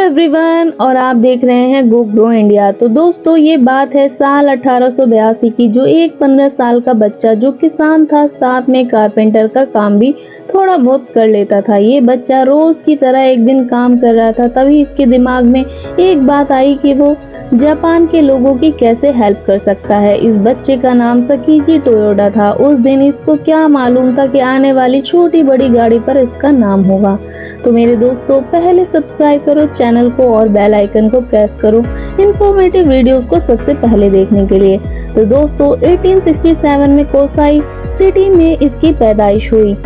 Everyone और आप देख रहे हैं गो ग्रो इंडिया। तो दोस्तों ये बात है साल 1882 की, जो एक 15 साल का बच्चा जो किसान था, साथ में कारपेंटर का काम भी थोड़ा बहुत कर लेता था। ये बच्चा रोज की तरह एक दिन काम कर रहा था, तभी इसके दिमाग में एक बात आई कि वो जापान के लोगों की कैसे हेल्प कर सकता है। इस बच्चे का नाम सकीजी टोयोडा था। उस दिन इसको क्या मालूम था कि आने वाली छोटी बड़ी गाड़ी पर इसका नाम होगा। तो मेरे दोस्तों पहले सब्सक्राइब करो चैनल को और बेल आइकन को प्रेस करो इंफॉर्मेटिव वीडियोस को सबसे पहले देखने के लिए। तो दोस्तों 1867 में कोसाई सिटी में इसकी पैदाइश हुई।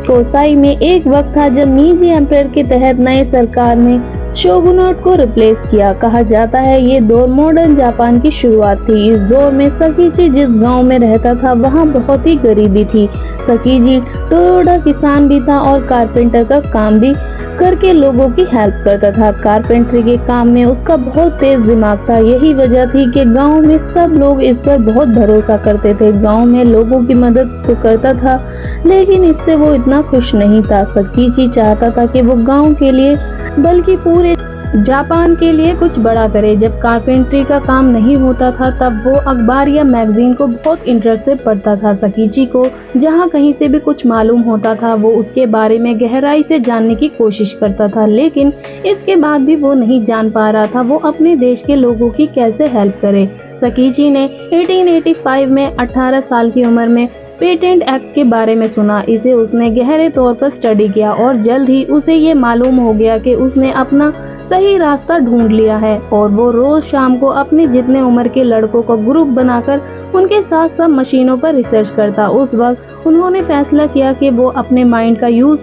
कोसाई में एक वक्त था जब मीजी एम्पायर के तहत नए सरकार ने शोगुनाट को रिप्लेस किया। कहा जाता है ये दौर मॉडर्न जापान की शुरुआत थी। इस दौर में सकीजी जिस गांव में रहता था वहां बहुत ही गरीबी थी। सकीजी टोयोडा किसान भी था और कारपेंटर का काम भी करके लोगों की हेल्प करता था। कारपेंटरी के काम में उसका बहुत तेज दिमाग था। यही वजह थी कि गांव में सब लोग इस पर बहुत भरोसा करते थे। गांव में लोगों की मदद तो करता था, लेकिन इससे वो इतना खुश नहीं था। सकीजी चाहता था कि वो गांव के लिए बल्कि पूरे जापान के लिए कुछ बड़ा करे। जब कारपेंटरी का काम नहीं होता था तब वो अखबार या मैगजीन को बहुत इंटरेस्ट से पढ़ता था। सकीजी को जहाँ कहीं से भी कुछ मालूम होता था वो उसके बारे में गहराई से जानने की कोशिश करता था, लेकिन इसके बाद भी वो नहीं जान पा रहा था वो अपने देश के लोगों की कैसे हेल्प करे। सकीजी ने 1885 में 18 साल की उम्र में पेटेंट एक्ट के बारे में सुना। इसे उसने गहरे तौर पर स्टडी किया और जल्द ही उसे ये मालूम हो गया कि उसने अपना सही रास्ता ढूंढ लिया है। और वो रोज शाम को अपने जितने उम्र के लड़कों का ग्रुप बनाकर उनके साथ सब मशीनों पर रिसर्च करता। उस वक्त उन्होंने फैसला किया कि वो अपने माइंड का यूज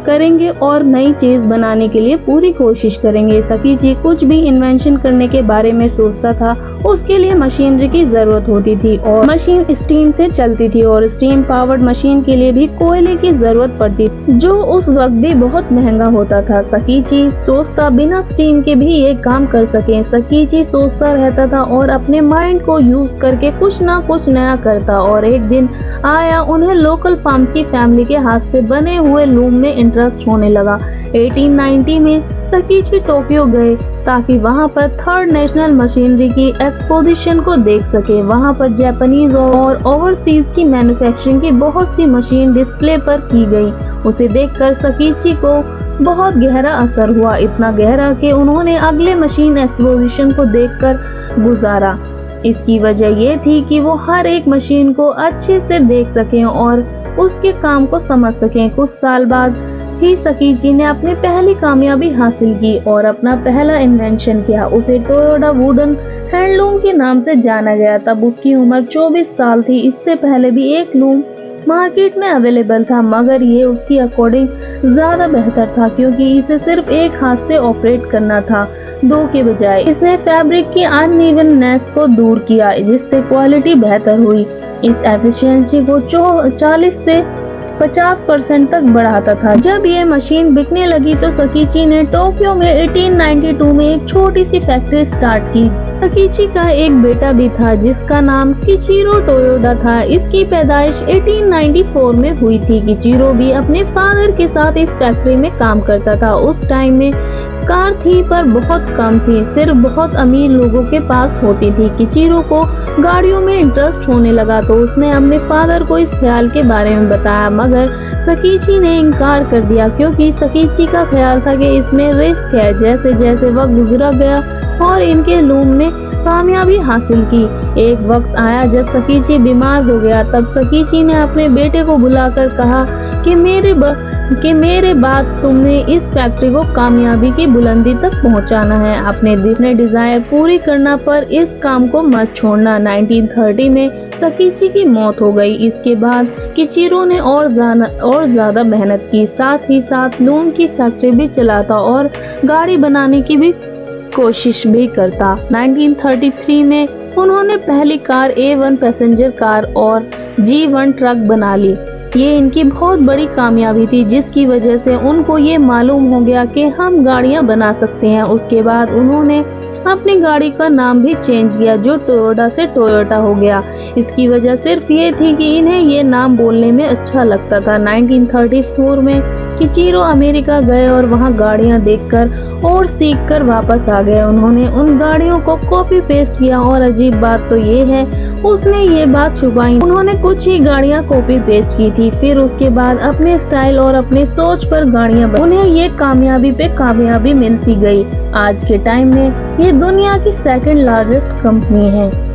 करेंगे और नई चीज बनाने के लिए पूरी कोशिश करेंगे। सकीजी कुछ भी इन्वेंशन करने के बारे में सोचता था उसके लिए मशीनरी की जरूरत होती थी और मशीन स्टीम से चलती थी और स्टीम पावर्ड मशीन के लिए भी कोयले की जरूरत पड़ती जो उस वक्त भी बहुत महंगा होता था। सकीजी सोचता बिना स्टीम के भी ये काम कर सके। सकीजी सोचता रहता था और अपने माइंड को यूज करके कुछ ना कुछ नया करता। और एक दिन आया उन्हें लोकल फार्म्स की फैमिली के हाथ से बने हुए लूम में इंटरेस्ट होने लगा। 1890 में सकीजी टोक्यो गए ताकि वहां पर थर्ड नेशनल मशीनरी की एक्सपोजिशन को देख सके। वहां पर जापानीज और ओवरसीज की मैन्युफैक्चरिंग की बहुत सी मशीन डिस्प्ले पर की गई। उसे देखकर सकीजी को बहुत गहरा असर हुआ, इतना गहरा कि उन्होंने अगले मशीन एक्सपोजिशन को देखकर गुजारा। इसकी वजह ये थी कि वो हर एक मशीन को अच्छे से देख सकें और उसके काम को समझ सकें। कुछ साल बाद ही सकीजी ने अपनी पहली कामयाबी हासिल की और अपना पहला इन्वेंशन किया। उसे टोयोडा वुडन हैंडलूम के नाम से जाना गया। तब उसकी उम्र 24 साल थी। इससे पहले भी एक लूम मार्केट में अवेलेबल था, मगर ये उसकी अकॉर्डिंग ज्यादा बेहतर था क्योंकि इसे सिर्फ एक हाथ से ऑपरेट करना था, दो के बजाय। इसने फैब्रिक की अनइवननेस को दूर किया जिससे क्वालिटी बेहतर हुई। इस एफिशिएंसी को 40 से 50% तक बढ़ाता था। जब ये मशीन बिकने लगी तो सकीजी ने टोक्यो में 1892 में एक छोटी सी फैक्ट्री स्टार्ट की। सकीजी का एक बेटा भी था जिसका नाम किचिरो टोयोडा था। इसकी पैदाइश 1894 में हुई थी। किचिरो भी अपने फादर के साथ इस फैक्ट्री में काम करता था। उस टाइम में कार थी पर बहुत कम थी, सिर्फ बहुत अमीर लोगों के पास होती थी। किचिरो को गाड़ियों में इंटरेस्ट होने लगा तो उसने अपने फादर को इस ख्याल के बारे में बताया, मगर सकीजी ने इनकार कर दिया क्योंकि सकीजी का ख्याल था कि इसमें रिस्क है। जैसे जैसे वक्त गुजरा गया और इनके लूम ने कामयाबी हासिल की। एक वक्त आया जब सकीजी बीमार हो गया। तब सकीजी ने अपने बेटे को बुलाकर कहा कि मेरे बाद तुमने इस फैक्ट्री को कामयाबी की बुलंदी तक पहुंचाना है। अपने डिजायर पूरी करना पर इस काम को मत छोड़ना। 1930 में सकीजी की मौत हो गई। इसके बाद किचिरो ने और ज्यादा मेहनत की, साथ ही साथ लूम की फैक्ट्री भी चलाता और गाड़ी बनाने की भी कोशिश भी करता। 1933 में उन्होंने पहली कार A1 पैसेंजर कार और G1 ट्रक बना ली। ये इनकी बहुत बड़ी कामयाबी थी जिसकी वजह से उनको ये मालूम हो गया कि हम गाड़ियां बना सकते हैं। उसके बाद उन्होंने अपनी गाड़ी का नाम भी चेंज किया जो टोयोडा से टोयोटा हो गया। इसकी वजह सिर्फ ये थी कि इन्हें ये नाम बोलने में अच्छा लगता था। 1934 में कि चीरो अमेरिका गए और वहाँ गाड़ियाँ देखकर और सीखकर वापस आ गए। उन्होंने उन गाड़ियों को कॉपी पेस्ट किया और अजीब बात तो ये है उसने ये बात छुपाई। उन्होंने कुछ ही गाड़ियाँ कॉपी पेस्ट की थी, फिर उसके बाद अपने स्टाइल और अपने सोच पर गाड़ियाँ उन्हें ये कामयाबी पे कामयाबी मिलती गई। आज के टाइम में ये दुनिया की सेकंड लार्जेस्ट कंपनी है।